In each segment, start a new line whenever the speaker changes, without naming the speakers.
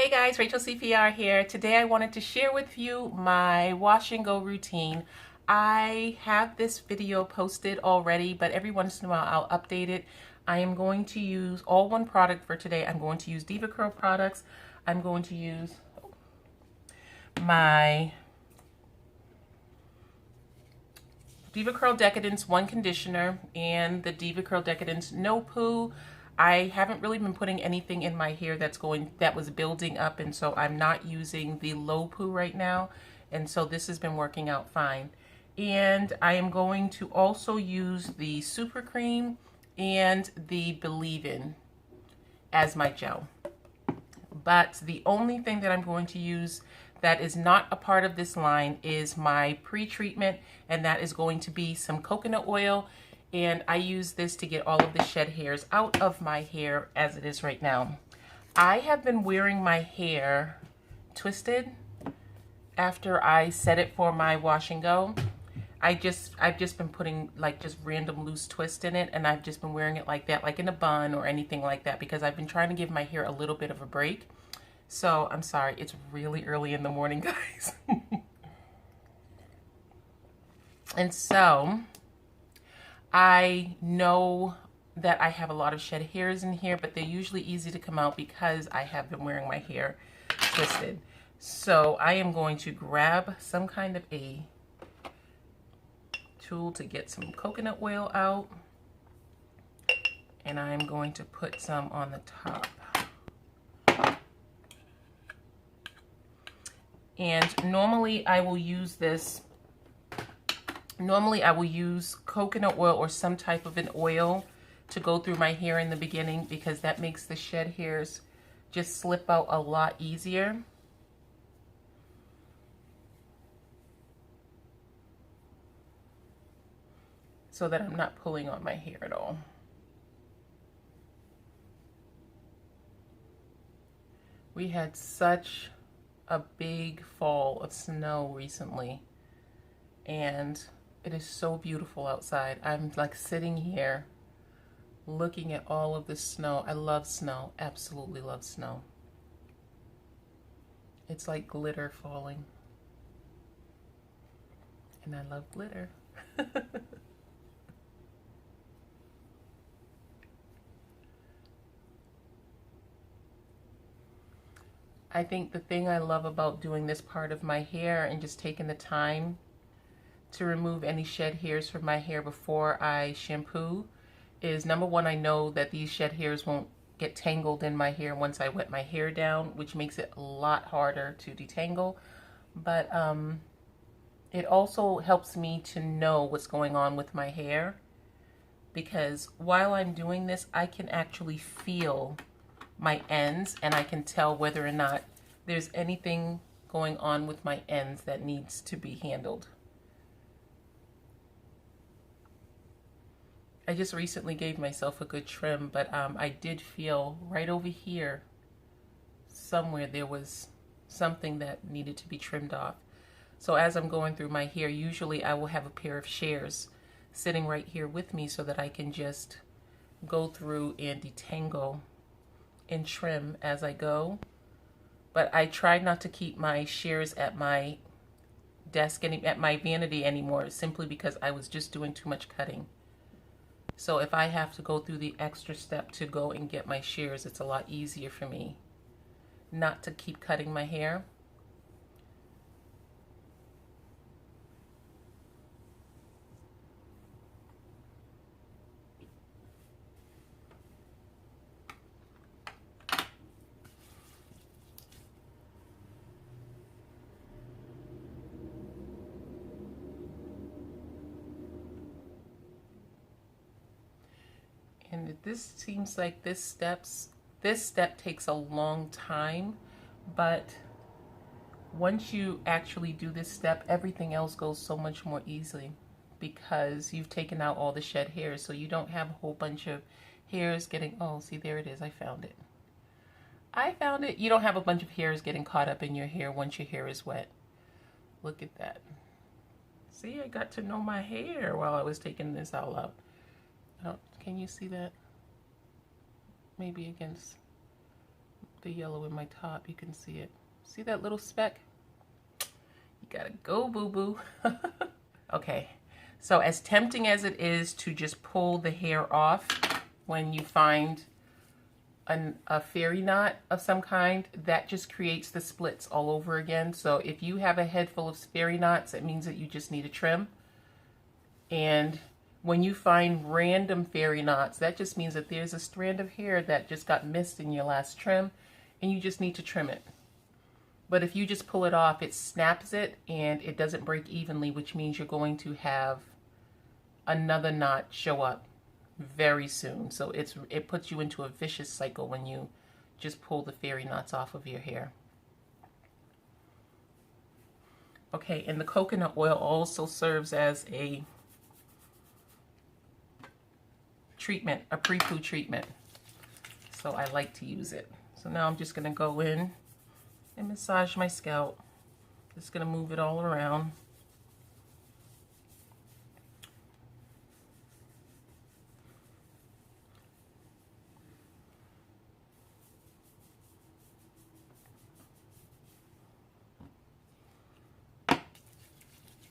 Hey guys, Rachel CPR here. Today I wanted to share with you my wash and go routine. I have this video posted already, but every once in a while I'll update it. I am going to use all one product for today. I'm going to use DevaCurl products. I'm going to use my DevaCurl Decadence One Conditioner and the DevaCurl Decadence No Poo. I haven't really been putting anything in my hair that was building up, and so I'm not using the low poo right now, and so this has been working out fine. And I am going to also use the Super Cream and the Believe In as my gel. But the only thing that I'm going to use that is not a part of this line is my pre-treatment, and that is going to be some coconut oil. And I use this to get all of the shed hairs out of my hair as it is right now. I have been wearing my hair twisted after I set it for my wash and go. I've just been putting like just random loose twist in it, and I've just been wearing it like that, like in a bun or anything like that, because I've been trying to give my hair a little bit of a break. So I'm sorry, it's really early in the morning, guys. And so I know that I have a lot of shed hairs in here, but they're usually easy to come out because I have been wearing my hair twisted. So I am going to grab some kind of a tool to get some coconut oil out, and I'm going to put some on the top. And normally I will use this. Normally I will use coconut oil or some type of an oil to go through my hair in the beginning, because that makes the shed hairs just slip out a lot easier. So that I'm not pulling on my hair at all. We had such a big fall of snow recently, and it is so beautiful outside. I'm like sitting here looking at all of this snow. I love snow, absolutely love snow. It's like glitter falling, and I love glitter. I think the thing I love about doing this part of my hair and just taking the time to remove any shed hairs from my hair before I shampoo is, number one, I know that these shed hairs won't get tangled in my hair once I wet my hair down, which makes it a lot harder to detangle. But it also helps me to know what's going on with my hair, because while I'm doing this, I can actually feel my ends, and I can tell whether or not there's anything going on with my ends that needs to be handled. I just recently gave myself a good trim, but I did feel right over here somewhere there was something that needed to be trimmed off. So as I'm going through my hair, usually I will have a pair of shears sitting right here with me so that I can just go through and detangle and trim as I go. But I try not to keep my shears at my desk at my vanity anymore, simply because I was just doing too much cutting. So if I have to go through the extra step to go and get my shears, it's a lot easier for me not to keep cutting my hair. And this seems like this step takes a long time, but once you actually do this step, everything else goes so much more easily, because you've taken out all the shed hairs, so you don't have a whole bunch of hairs getting, oh, see, there it is, I found it. I found it. You don't have a bunch of hairs getting caught up in your hair once your hair is wet. Look at that. See, I got to know my hair while I was taking this all out. Can you see that? Maybe against the yellow in my top. You can see it. See that little speck? You gotta go, boo-boo. Okay, so as tempting as it is to just pull the hair off when you find a fairy knot of some kind, that just creates the splits all over again. So if you have a head full of fairy knots, it means that you just need a trim. And when you find random fairy knots, that just means that there's a strand of hair that just got missed in your last trim, and you just need to trim it. But if you just pull it off, it snaps it and it doesn't break evenly, which means you're going to have another knot show up very soon. So it puts you into a vicious cycle when you just pull the fairy knots off of your hair. Okay, and the coconut oil also serves as a treatment, a pre-poo treatment. So I like to use it. So now I'm just going to go in and massage my scalp. Just going to move it all around.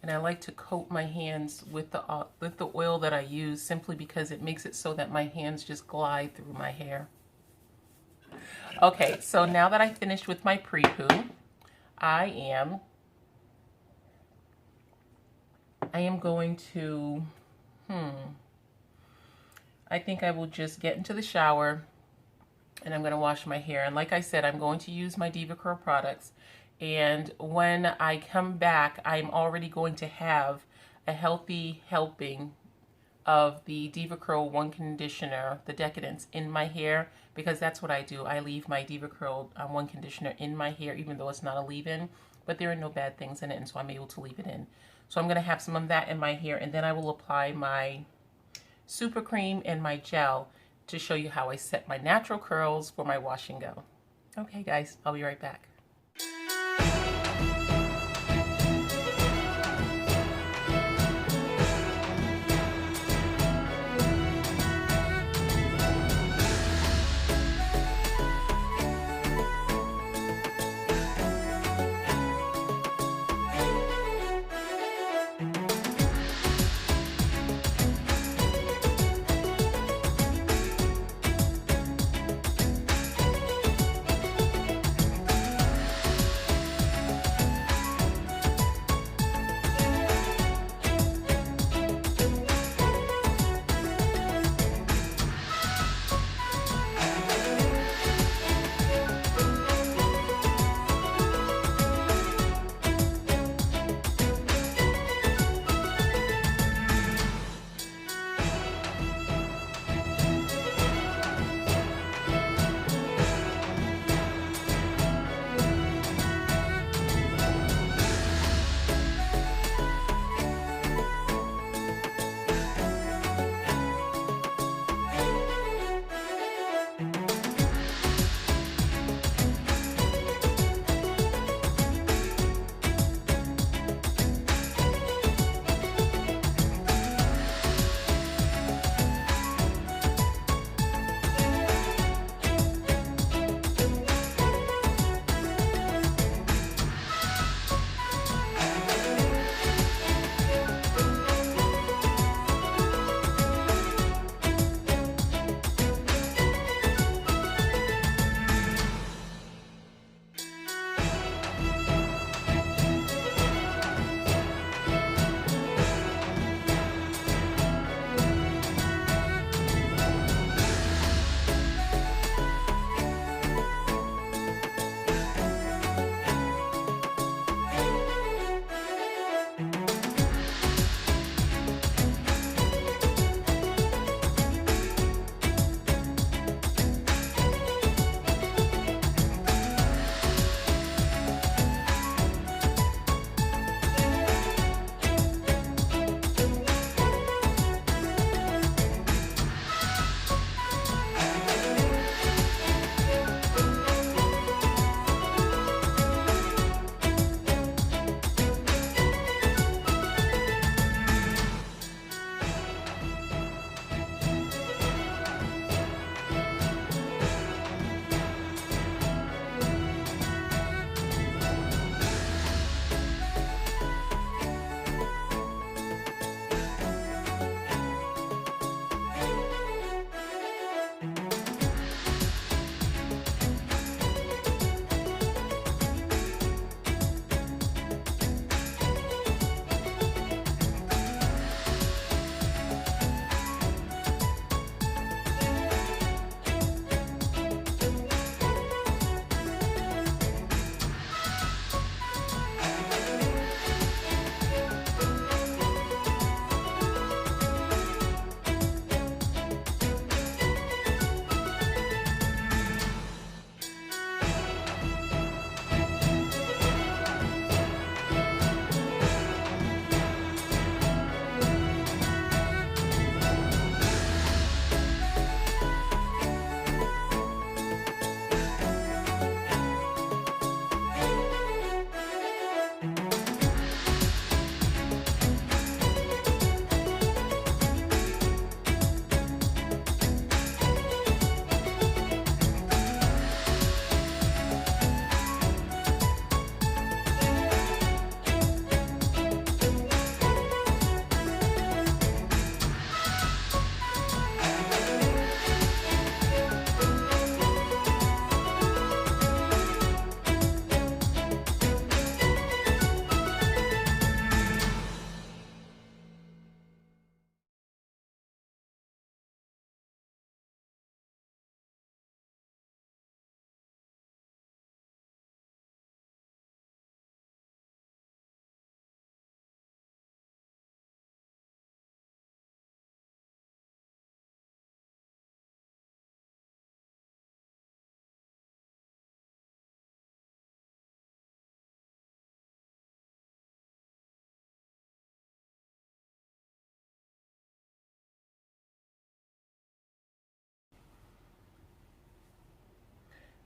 And I like to coat my hands with the oil that I use, simply because it makes it so that my hands just glide through my hair. Okay, so now that I finished with my pre-poo, I am going to, I think I will just get into the shower and I'm going to wash my hair. And like I said, I'm going to use my DevaCurl products. And when I come back, I'm already going to have a healthy helping of the DevaCurl One Conditioner, the Decadence, in my hair, because that's what I do. I leave my DevaCurl One Conditioner in my hair, even though it's not a leave-in, but there are no bad things in it, and so I'm able to leave it in. So I'm going to have some of that in my hair, and then I will apply my super cream and my gel to show you how I set my natural curls for my wash and go. Okay, guys, I'll be right back.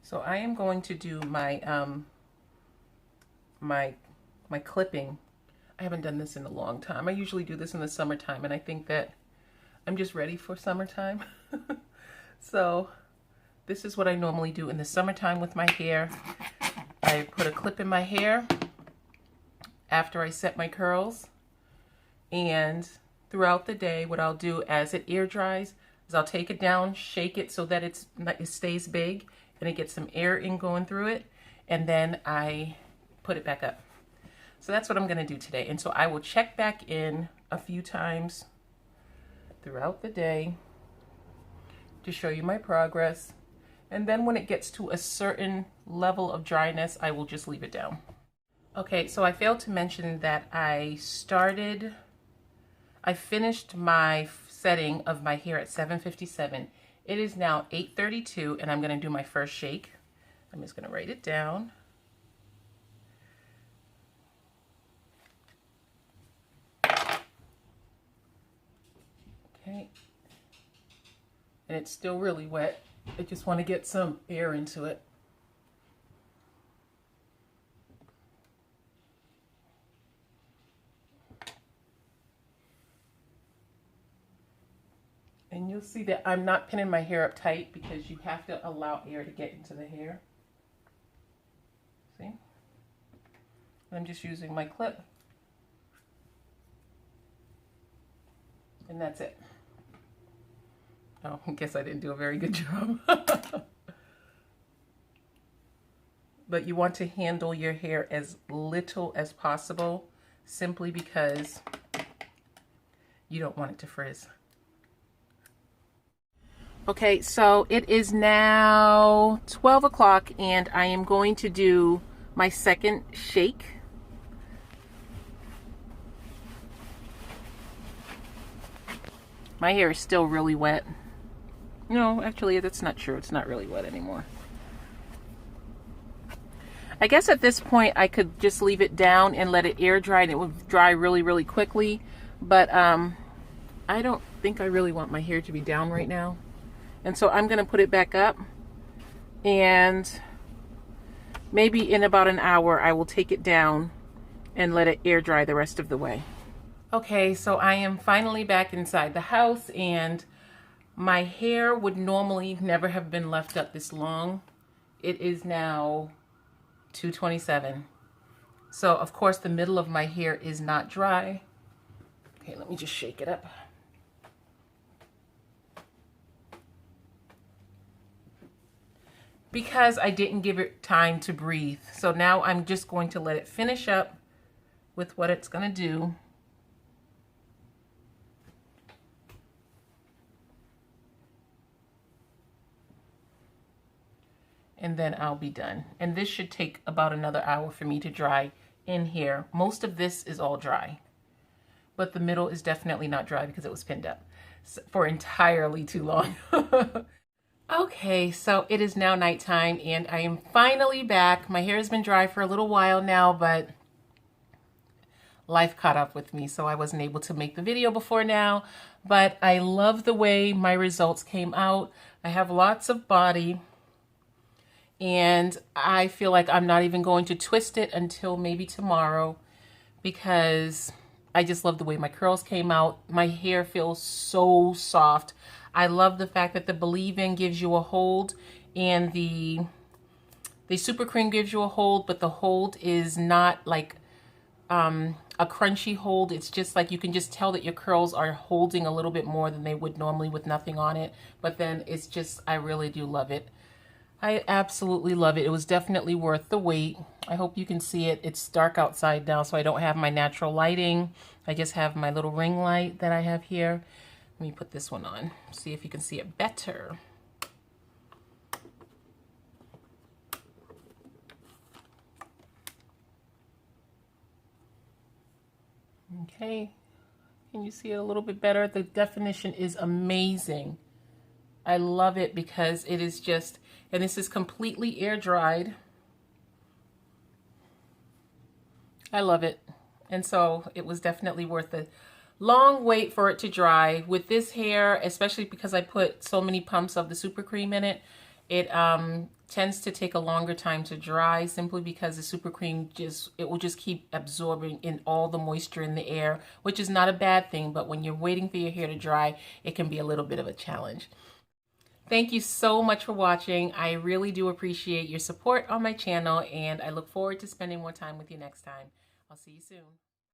So I am going to do my my clipping. I haven't done this in a long time. I usually do this in the summertime, and I think that I'm just ready for summertime. So this is what I normally do in the summertime with my hair. I put a clip in my hair after I set my curls, and throughout the day what I'll do as it air dries is I'll take it down, shake it so that it stays big and it gets some air in going through it, and then I put it back up. So that's what I'm going to do today. And so I will check back in a few times throughout the day to show you my progress. And then when it gets to a certain level of dryness, I will just leave it down. Okay, so I failed to mention that I finished my setting of my hair at 7:57. It is now 8:32, and I'm going to do my first shake. I'm just going to write it down. Okay. And it's still really wet. I just want to get some air into it. And you'll see that I'm not pinning my hair up tight because you have to allow air to get into the hair. See? And I'm just using my clip. And that's it. Oh, I guess I didn't do a very good job. But you want to handle your hair as little as possible, simply because you don't want it to frizz. Okay, so it is now 12 o'clock and I am going to do my second shake. My hair is still really wet. No, actually, that's not true. It's not really wet anymore. I guess at this point I could just leave it down and let it air dry, and it would dry really, really quickly. But I don't think I really want my hair to be down right now. And so I'm going to put it back up, and maybe in about an hour I will take it down and let it air dry the rest of the way. Okay, so I am finally back inside the house, and my hair would normally never have been left up this long. It is now 2:27. So of course the middle of my hair is not dry. Okay, let me just shake it up. Because I didn't give it time to breathe. So now I'm just going to let it finish up with what it's going to do. And then I'll be done. And this should take about another hour for me to dry in here. Most of this is all dry, but the middle is definitely not dry because it was pinned up for entirely too long. Okay, so it is now nighttime and I am finally back. My hair has been dry for a little while now, but life caught up with me, so I wasn't able to make the video before now. But I love the way my results came out. I have lots of body, and I feel like I'm not even going to twist it until maybe tomorrow, because I just love the way my curls came out. My hair feels so soft. I love the fact that the Believe In gives you a hold, and the Super Cream gives you a hold, but the hold is not like a crunchy hold. It's just like you can just tell that your curls are holding a little bit more than they would normally with nothing on it. But then it's just, I really do love it. I absolutely love it. It was definitely worth the wait. I hope you can see it. It's dark outside now, so I don't have my natural lighting. I just have my little ring light that I have here. Let me put this one on, see if you can see it better. Okay, can you see it a little bit better? The definition is amazing. I love it because it is just, and this is completely air dried. I love it. And so it was definitely worth the long wait for it to dry. With this hair, especially because I put so many pumps of the Super Cream in it, it tends to take a longer time to dry simply because the super cream will just keep absorbing in all the moisture in the air, which is not a bad thing, but when you're waiting for your hair to dry, it can be a little bit of a challenge. Thank you so much for watching. I really do appreciate your support on my channel, and I look forward to spending more time with you next time. I'll see you soon.